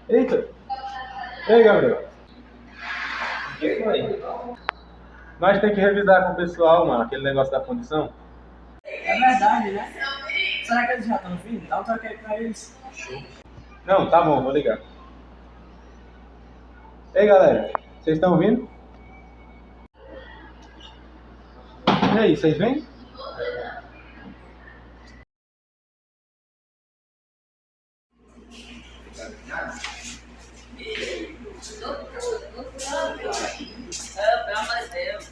Eita! Ei, Gabriel. O que foi? Nós temos que revisar com o pessoal, mano, aquele negócio da fundição. É verdade, né? Será que eles já estão vindo? Dá um toque aí pra eles. Não, tá bom, vou ligar. Ei, galera, vocês estão ouvindo? E aí, vocês vêm? Pelo amor de Deus.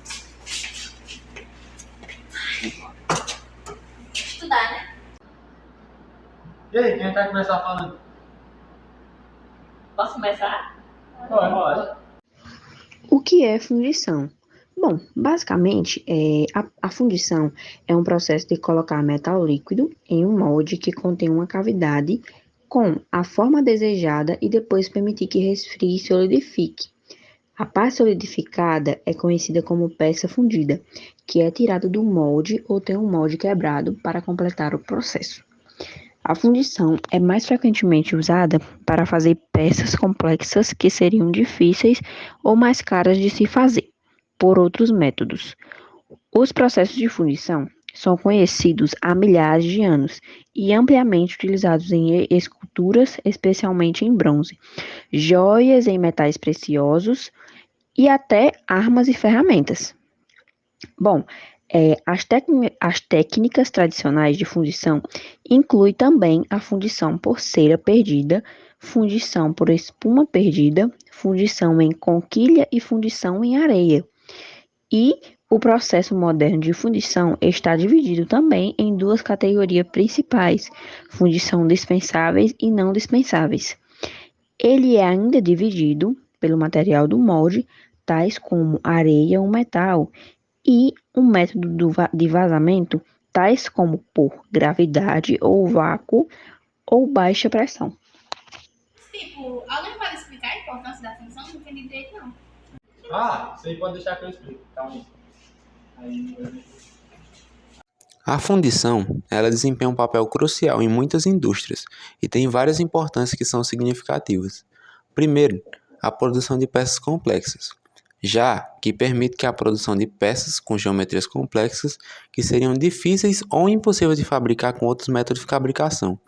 Estudar, né? E aí, quem vai começar falando? Posso começar? Pode. O que é fundição? Bom, basicamente, a fundição é um processo de colocar metal líquido em um molde que contém uma cavidade com a forma desejada e depois permitir que resfrie e solidifique. A parte solidificada é conhecida como peça fundida, que é tirada do molde ou tem um molde quebrado para completar o processo. A fundição é mais frequentemente usada para fazer peças complexas que seriam difíceis ou mais caras de se fazer por outros métodos. Os processos de fundição são conhecidos há milhares de anos e ampliamente utilizados em esculturas, especialmente em bronze, joias em metais preciosos e até armas e ferramentas. Bom, as técnicas tradicionais de fundição incluem também a fundição por cera perdida, fundição por espuma perdida, fundição em conquilha e fundição em areia. E o processo moderno de fundição está dividido também em duas categorias principais: fundição dispensáveis e não dispensáveis. Ele é ainda dividido pelo material do molde, tais como areia ou metal, e um método de vazamento, tais como por gravidade ou vácuo ou baixa pressão. Tipo, alguém pode explicar a importância da função? Não entendi direito, não. Ah, isso aí pode deixar que eu explico. Calma aí. A fundição, ela desempenha um papel crucial em muitas indústrias e tem várias importâncias que são significativas. Primeiro, a produção de peças complexas, já que permite que a produção de peças com geometrias complexas que seriam difíceis ou impossíveis de fabricar com outros métodos de fabricação.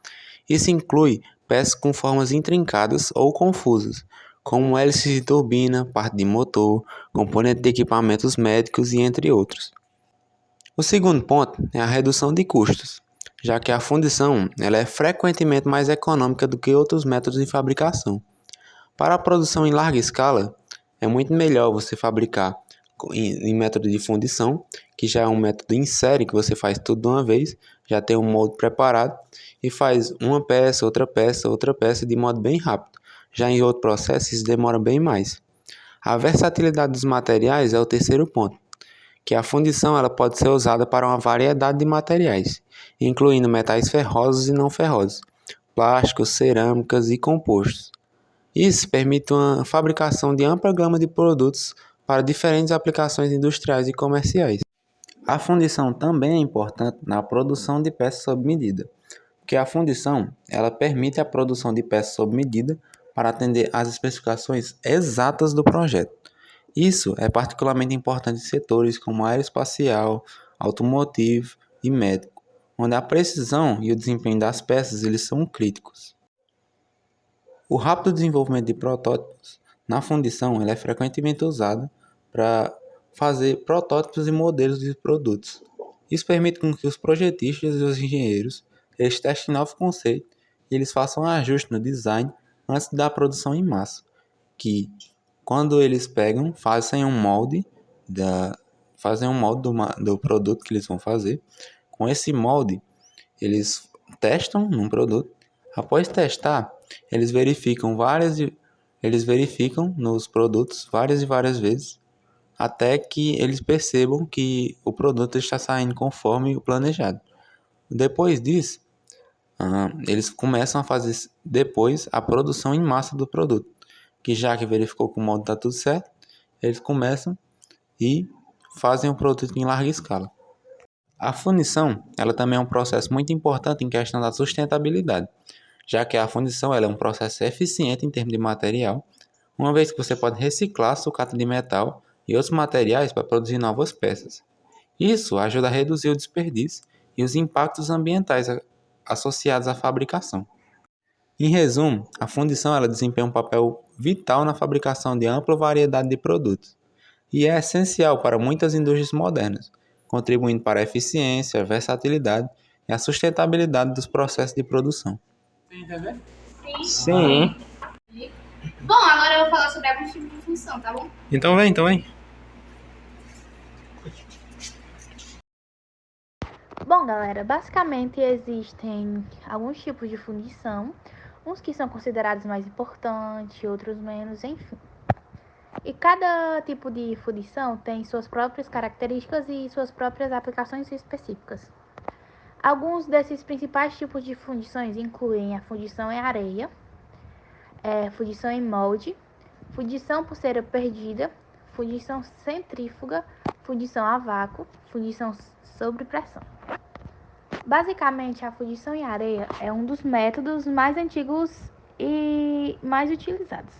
Isso inclui peças com formas intrincadas ou confusas, como hélices de turbina, parte de motor, componente de equipamentos médicos e entre outros. O segundo ponto é a redução de custos, já que a fundição ela é frequentemente mais econômica do que outros métodos de fabricação. Para a produção em larga escala, é muito melhor você fabricar em método de fundição, que já é um método em série, que você faz tudo de uma vez, já tem um molde preparado e faz uma peça, outra peça de modo bem rápido. Já em outro processo, isso demora bem mais. A versatilidade dos materiais é o terceiro ponto, que a fundição ela pode ser usada para uma variedade de materiais, incluindo metais ferrosos e não ferrosos, plásticos, cerâmicas e compostos. Isso permite uma fabricação de ampla gama de produtos para diferentes aplicações industriais e comerciais. A fundição também é importante na produção de peças sob medida, porque a fundição ela permite a produção de peças sob medida para atender às especificações exatas do projeto. Isso é particularmente importante em setores como aeroespacial, automotivo e médico, onde a precisão e o desempenho das peças eles são críticos. O rápido desenvolvimento de protótipos na fundição ele é frequentemente usado para fazer protótipos e modelos de produtos. Isso permite com que os projetistas e os engenheiros eles testem novos conceitos e eles façam ajustes no design antes da produção em massa, que quando eles pegam, fazem um molde do produto que eles vão fazer. Com esse molde, eles testam num produto. Após testar, eles verificam nos produtos várias e várias vezes, até que eles percebam que o produto está saindo conforme o planejado. Depois disso, eles começam a fazer depois a produção em massa do produto, que já que verificou que o molde está tudo certo, eles começam e fazem o produto em larga escala. A fundição, ela também é um processo muito importante em questão da sustentabilidade, já que a fundição ela é um processo eficiente em termos de material, uma vez que você pode reciclar sucata de metal e outros materiais para produzir novas peças. Isso ajuda a reduzir o desperdício e os impactos ambientais associados à fabricação. Em resumo, a fundição ela desempenha um papel vital na fabricação de ampla variedade de produtos e é essencial para muitas indústrias modernas, contribuindo para a eficiência, a versatilidade e a sustentabilidade dos processos de produção. Entendeu? Sim. Bom, agora eu vou falar sobre alguns tipos de função, tá bom? Então vem. Bom, galera, basicamente existem alguns tipos de fundição, uns que são considerados mais importantes, outros menos, enfim. E cada tipo de fundição tem suas próprias características e suas próprias aplicações específicas. Alguns desses principais tipos de fundições incluem a fundição em areia, fundição em molde, fundição por cera perdida, fundição centrífuga, fundição a vácuo, fundição sob pressão. Basicamente, a fundição em areia é um dos métodos mais antigos e mais utilizados.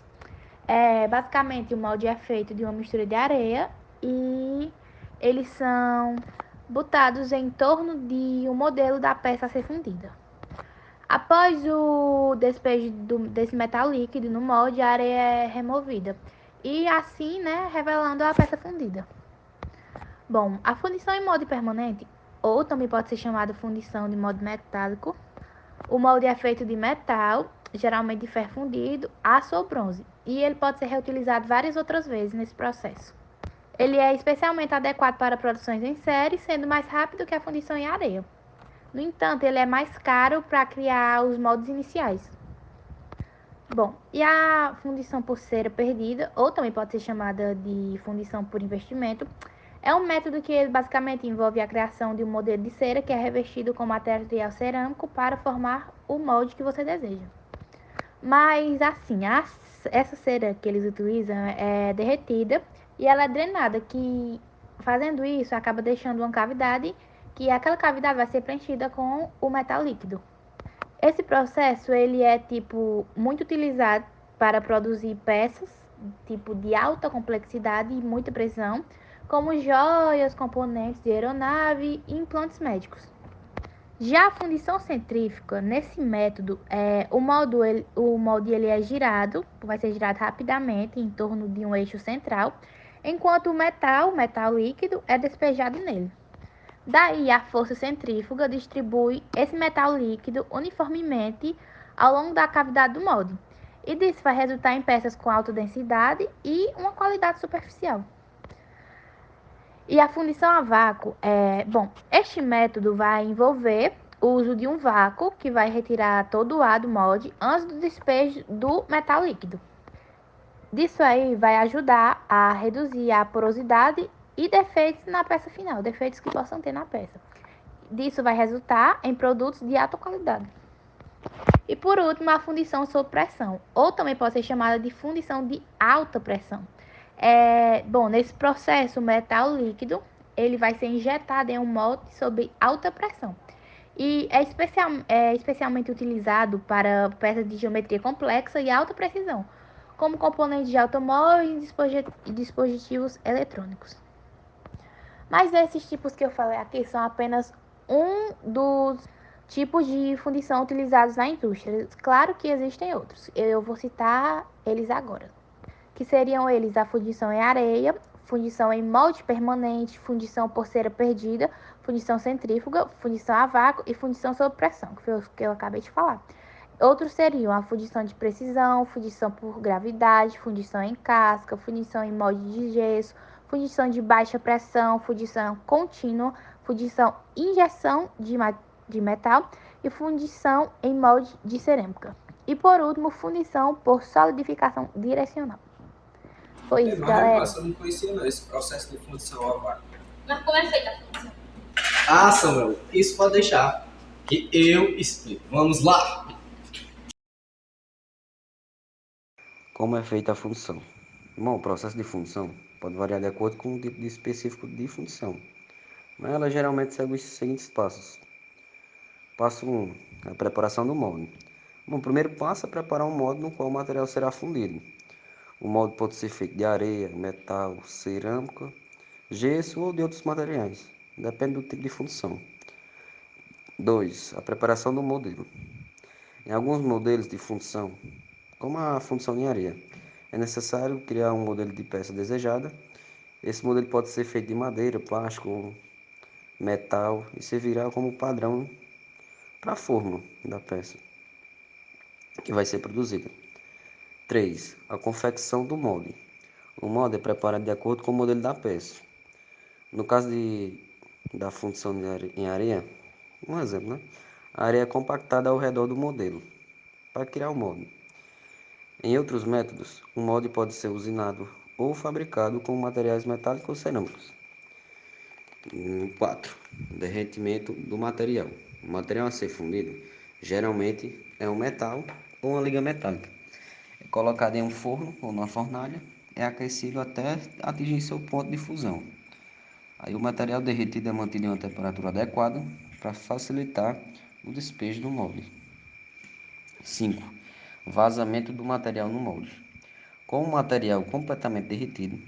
Basicamente, o molde é feito de uma mistura de areia e eles são botados em torno de um modelo da peça a ser fundida. Após o despejo desse metal líquido no molde, a areia é removida e assim, revelando a peça fundida. Bom, a fundição em molde permanente, ou também pode ser chamada fundição de molde metálico, o molde é feito de metal, geralmente de ferro fundido, aço ou bronze, e ele pode ser reutilizado várias outras vezes nesse processo. Ele é especialmente adequado para produções em série, sendo mais rápido que a fundição em areia. No entanto, ele é mais caro para criar os moldes iniciais. Bom, e a fundição por cera perdida, ou também pode ser chamada de fundição por investimento, é um método que basicamente envolve a criação de um modelo de cera que é revestido com material cerâmico para formar o molde que você deseja. Mas assim, essa cera que eles utilizam é derretida e ela é drenada, que fazendo isso acaba deixando uma cavidade, que aquela cavidade vai ser preenchida com o metal líquido. Esse processo ele é muito utilizado para produzir peças de alta complexidade e muita precisão, como joias, componentes de aeronave e implantes médicos. Já a fundição centrífuga, nesse método, o molde ele é girado, vai ser girado rapidamente em torno de um eixo central, enquanto o metal líquido, é despejado nele. Daí, a força centrífuga distribui esse metal líquido uniformemente ao longo da cavidade do molde. E disso vai resultar em peças com alta densidade e uma qualidade superficial. E a fundição a vácuo, este método vai envolver o uso de um vácuo que vai retirar todo o ar do molde antes do despejo do metal líquido. Disso aí vai ajudar a reduzir a porosidade e defeitos na peça final, defeitos que possam ter na peça. Disso vai resultar em produtos de alta qualidade. E por último, a fundição sob pressão, ou também pode ser chamada de fundição de alta pressão. Nesse processo, o metal líquido ele vai ser injetado em um molde sob alta pressão. E é especialmente utilizado para peças de geometria complexa e alta precisão, como componentes de automóveis e dispositivos eletrônicos. Mas esses tipos que eu falei aqui são apenas um dos tipos de fundição utilizados na indústria. Claro que existem outros, eu vou citar eles agora, que seriam eles a fundição em areia, fundição em molde permanente, fundição por cera perdida, fundição centrífuga, fundição a vácuo e fundição sob pressão, que foi o que eu acabei de falar. Outros seriam a fundição de precisão, fundição por gravidade, fundição em casca, fundição em molde de gesso, fundição de baixa pressão, fundição contínua, fundição injeção de metal e fundição em molde de cerâmica. E por último, fundição por solidificação direcional. Foi isso, galera. Eu não conhecia não, esse processo de fundição a vácuo. Mas como é feita a fundição? Ah, Samuel, isso pode deixar, que eu explico. Vamos lá! Como é feita a fundição? Bom, o processo de fundição pode variar de acordo com o tipo específico de fundição, mas ela geralmente segue os seguintes passos. Passo 1. A preparação do molde. Bom, o primeiro passo é preparar um molde no qual o material será fundido. O molde pode ser feito de areia, metal, cerâmica, gesso ou de outros materiais, depende do tipo de fundição. 2. A preparação do modelo. Em alguns modelos de fundição, como a fundição em areia, é necessário criar um modelo de peça desejada. Esse modelo pode ser feito de madeira, plástico, metal e servirá como padrão para a fórmula da peça que vai ser produzida. 3. A confecção do molde. O molde é preparado de acordo com o modelo da peça. No caso da fundição em areia, um exemplo, né? A areia é compactada ao redor do modelo para criar o molde. Em outros métodos, o molde pode ser usinado ou fabricado com materiais metálicos ou cerâmicos. 4. Derretimento do material. O material a ser fundido geralmente é um metal ou uma liga metálica. É colocado em um forno ou numa fornalha, é aquecido até atingir seu ponto de fusão. Aí o material derretido é mantido em uma temperatura adequada para facilitar o despejo do molde. 5. Vazamento do material no molde. Com o material completamente derretido,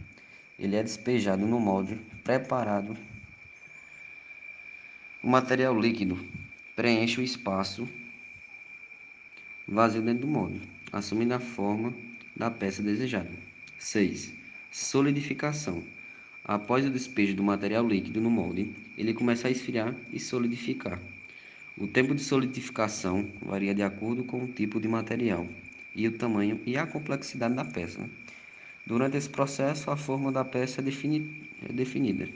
ele é despejado no molde preparado. O material líquido preenche o espaço vazio dentro do molde, assumindo a forma da peça desejada. 6. Solidificação. Após o despejo do material líquido no molde, ele começa a esfriar e solidificar. O tempo de solidificação varia de acordo com o tipo de material e o tamanho e a complexidade da peça. Durante esse processo, a forma da peça é definida.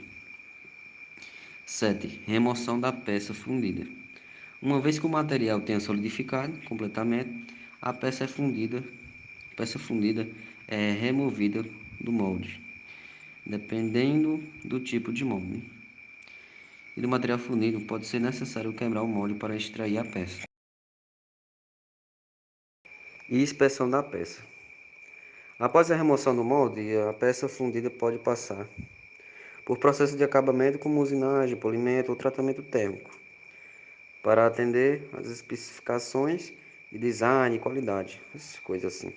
7. Remoção da peça fundida. Uma vez que o material tenha solidificado completamente, a peça fundida é removida do molde, dependendo do tipo de molde. E do material fundido, pode ser necessário quebrar o molde para extrair a peça. E inspeção da peça. Após a remoção do molde, a peça fundida pode passar por processo de acabamento como usinagem, polimento ou tratamento térmico, para atender às especificações de design e qualidade, essas coisas assim.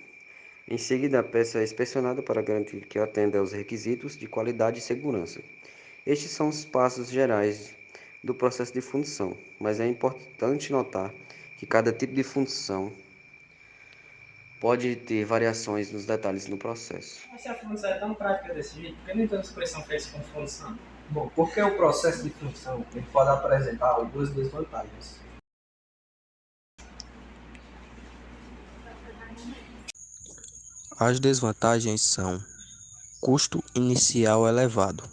Em seguida, a peça é inspecionada para garantir que atenda aos requisitos de qualidade e segurança. Estes são os passos gerais do processo de fundição, mas é importante notar que cada tipo de fundição pode ter variações nos detalhes no processo. Mas se a fundição é tão prática desse jeito, por que nem toda expressão fez com fundição? Bom, porque o processo de função ele pode apresentar algumas desvantagens. As desvantagens são: custo inicial elevado.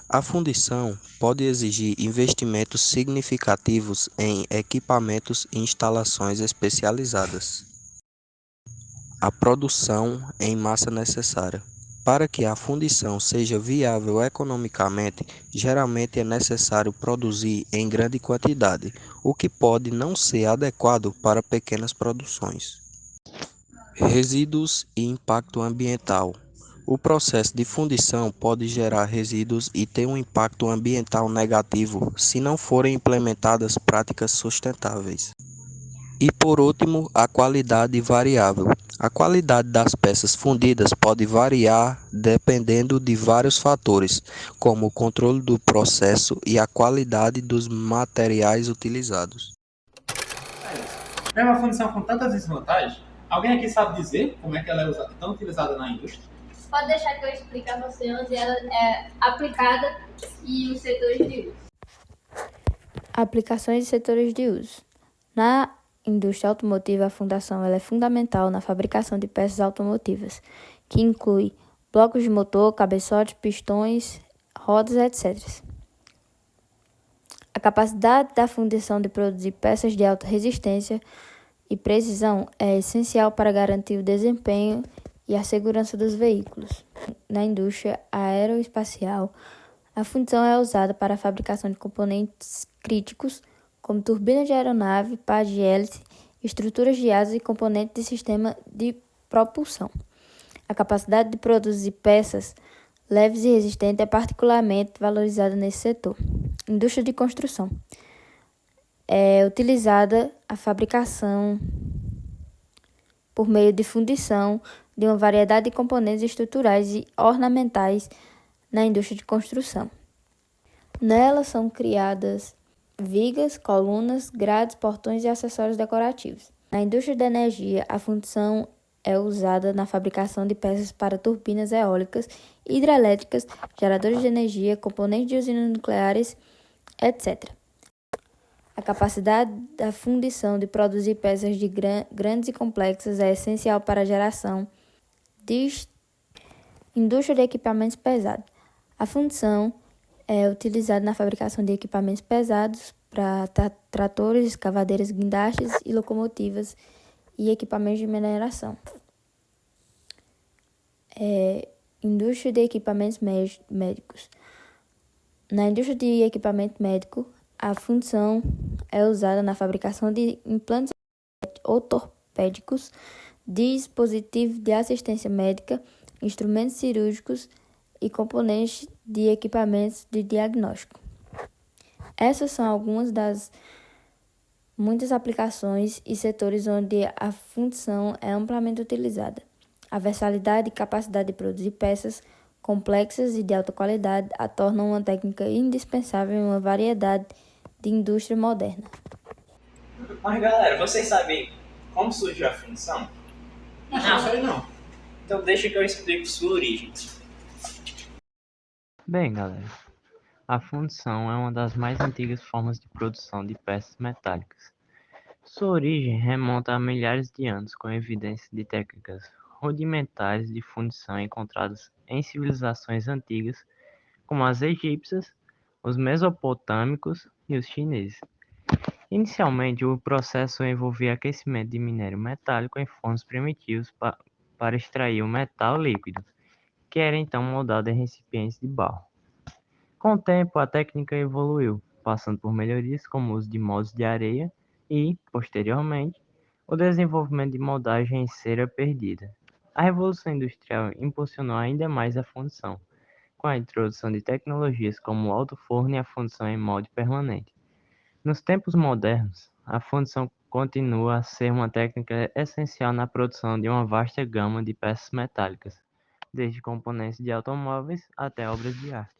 A fundição pode exigir investimentos significativos em equipamentos e instalações especializadas. A produção em massa necessária. Para que a fundição seja viável economicamente, geralmente é necessário produzir em grande quantidade, o que pode não ser adequado para pequenas produções. Resíduos e impacto ambiental. O processo de fundição pode gerar resíduos e ter um impacto ambiental negativo se não forem implementadas práticas sustentáveis. E por último, a qualidade variável. A qualidade das peças fundidas pode variar dependendo de vários fatores, como o controle do processo e a qualidade dos materiais utilizados. Mesmo a fundição com tantas desvantagens, alguém aqui sabe dizer como é que ela é tão utilizada na indústria? Pode deixar que eu explique a você onde ela é aplicada e os setores de uso. Aplicações e setores de uso. Na indústria automotiva, a fundação ela é fundamental na fabricação de peças automotivas, que inclui blocos de motor, cabeçotes, pistões, rodas, etc. A capacidade da fundição de produzir peças de alta resistência e precisão é essencial para garantir o desempenho e a segurança dos veículos. Na indústria aeroespacial, a fundição é usada para a fabricação de componentes críticos, como turbinas de aeronave, pás de hélice, estruturas de asas e componentes de sistema de propulsão. A capacidade de produzir peças leves e resistentes é particularmente valorizada nesse setor. Indústria de construção. É utilizada a fabricação por meio de fundição de uma variedade de componentes estruturais e ornamentais na indústria de construção. Nela são criadas vigas, colunas, grades, portões e acessórios decorativos. Na indústria da energia, a fundição é usada na fabricação de peças para turbinas eólicas, hidrelétricas, geradores de energia, componentes de usinas nucleares, etc. A capacidade da fundição de produzir peças de grandes e complexas é essencial para a geração de indústria de equipamentos pesados. A fundição é utilizada na fabricação de equipamentos pesados para tratores, escavadeiras, guindastes e locomotivas e equipamentos de mineração. Indústria de equipamentos médicos. Na indústria de equipamento médico, a fundição é usada na fabricação de implantes ortopédicos, dispositivos de assistência médica, instrumentos cirúrgicos e componentes de equipamentos de diagnóstico. Essas são algumas das muitas aplicações e setores onde a fundição é amplamente utilizada. A versatilidade e capacidade de produzir peças complexas e de alta qualidade a tornam uma técnica indispensável em uma variedade de indústria moderna. Mas galera, vocês sabem como surgiu a fundição? Não sei não. Então deixa que eu explico sua origem. Bem, galera, a fundição é uma das mais antigas formas de produção de peças metálicas. Sua origem remonta a milhares de anos, com evidência de técnicas rudimentares de fundição encontradas em civilizações antigas, como as egípcias, os mesopotâmicos e os chineses. Inicialmente, o processo envolvia aquecimento de minério metálico em fornos primitivos para extrair o metal líquido, que era então moldado em recipientes de barro. Com o tempo, a técnica evoluiu, passando por melhorias como o uso de moldes de areia e, posteriormente, o desenvolvimento de moldagem em cera perdida. A Revolução Industrial impulsionou ainda mais a fundição, com a introdução de tecnologias como o alto forno e a fundição em molde permanente. Nos tempos modernos, a fundição continua a ser uma técnica essencial na produção de uma vasta gama de peças metálicas, desde componentes de automóveis até obras de arte.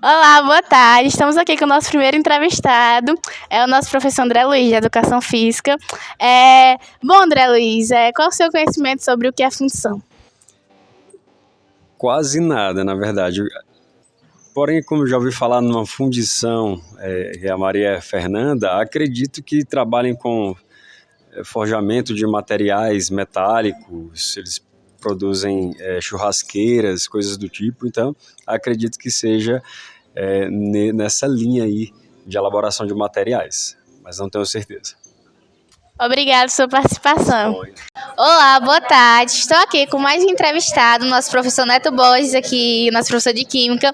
Olá, boa tarde. Estamos aqui com o nosso primeiro entrevistado, é o nosso professor André Luiz, de Educação Física. Bom, André Luiz, qual é o seu conhecimento sobre o que é função? Quase nada, na verdade. Porém, como eu já ouvi falar numa fundição, que é a Maria Fernanda, acredito que trabalhem com forjamento de materiais metálicos, eles produzem churrasqueiras, coisas do tipo, então acredito que seja nessa linha aí de elaboração de materiais, mas não tenho certeza. Obrigada pela sua participação. Olá, boa tarde. Estou aqui com mais um entrevistado, nosso professor Neto Borges, aqui, nosso professor de Química.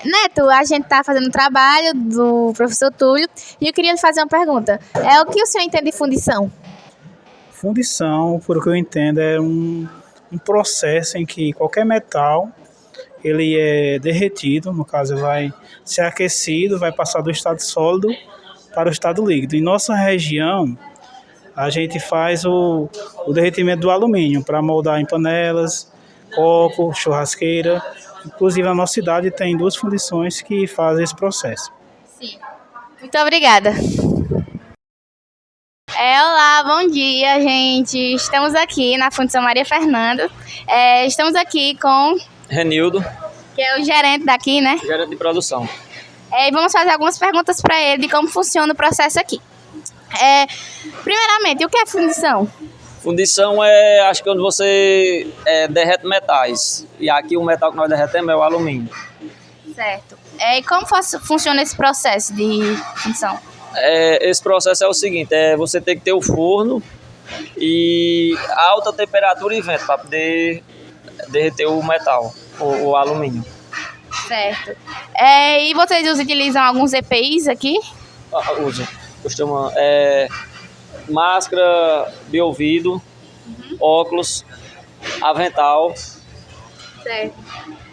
Neto, a gente está fazendo um trabalho do professor Túlio e eu queria lhe fazer uma pergunta. O que o senhor entende de fundição? Fundição, por o que eu entendo, é um processo em que qualquer metal ele é derretido, no caso vai ser aquecido, vai passar do estado sólido para o estado líquido. Em nossa região, a gente faz o derretimento do alumínio para moldar em panelas, copo, churrasqueira. Inclusive, na nossa cidade tem 2 fundições que fazem esse processo. Sim. Muito obrigada. Olá, bom dia, gente. Estamos aqui na Fundição Maria Fernanda. Estamos aqui com Renildo, que é o gerente daqui, né? gerente de produção. E vamos fazer algumas perguntas para ele de como funciona o processo aqui. Primeiramente, o que é fundição? Fundição acho que onde você derrete metais. E aqui o metal que nós derretemos é o alumínio. Certo. E como funciona esse processo de fundição? Esse processo é o seguinte, você tem que ter o forno e alta temperatura e vento para poder derreter o metal, o alumínio. Certo. E vocês utilizam alguns EPIs aqui? Uso. Costuma máscara de ouvido, óculos, avental. Certo.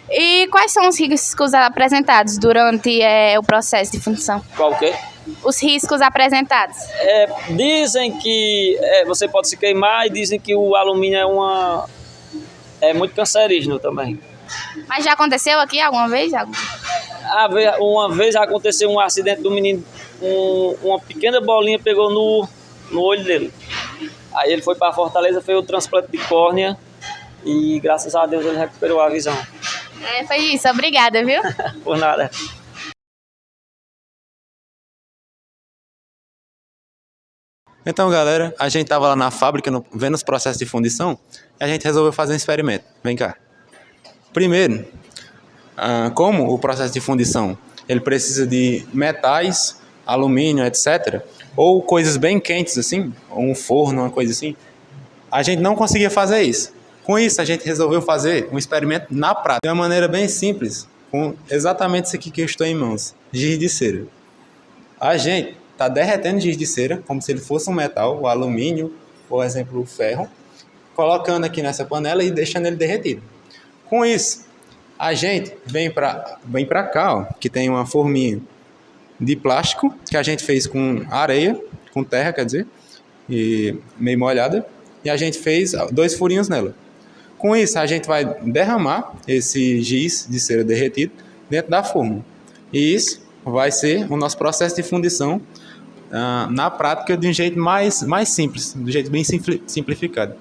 E quais são os riscos apresentados durante o processo de fundição? Qual o quê? Os riscos apresentados. Dizem que você pode se queimar e dizem que o alumínio é muito cancerígeno também. Mas já aconteceu aqui alguma vez? Uma vez aconteceu um acidente do menino, uma pequena bolinha pegou no olho dele. Aí ele foi para Fortaleza, fez o transplante de córnea e graças a Deus ele recuperou a visão. Foi isso, obrigada, viu? Por nada. Então, galera, a gente estava lá na fábrica vendo os processos de fundição e a gente resolveu fazer um experimento. Vem cá. Primeiro, como o processo de fundição ele precisa de metais, alumínio, etc., ou coisas bem quentes assim, ou um forno, uma coisa assim, a gente não conseguia fazer isso. Com isso, a gente resolveu fazer um experimento na prática, de uma maneira bem simples, com exatamente isso aqui que eu estou em mãos, giz de cera. A gente está derretendo giz de cera, como se ele fosse um metal, o alumínio, por exemplo, o ferro, colocando aqui nessa panela e deixando ele derretido. Com isso, a gente vem para cá, ó, que tem uma forminha de plástico, que a gente fez com areia, com terra, quer dizer, e meio molhada, e a gente fez 2 furinhos nela. Com isso, a gente vai derramar esse giz de cera derretido dentro da forma. E isso vai ser o nosso processo de fundição na prática de um jeito mais simples, de um jeito bem simplificado.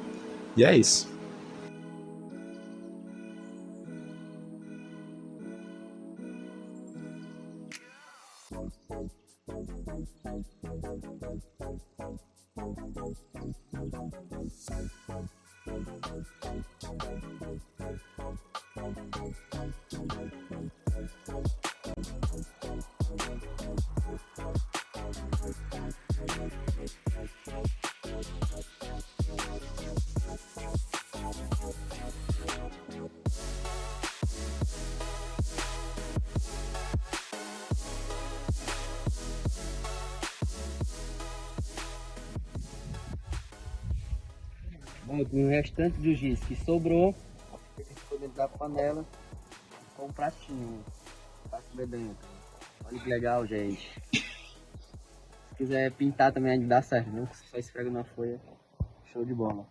E é isso. Bom, o restante do giz que sobrou, ficou dentro da panela com um pratinho para comer dentro. Olha que legal, gente. Se quiser pintar também dá certo, não? Só esfrega na folha. Show de bola.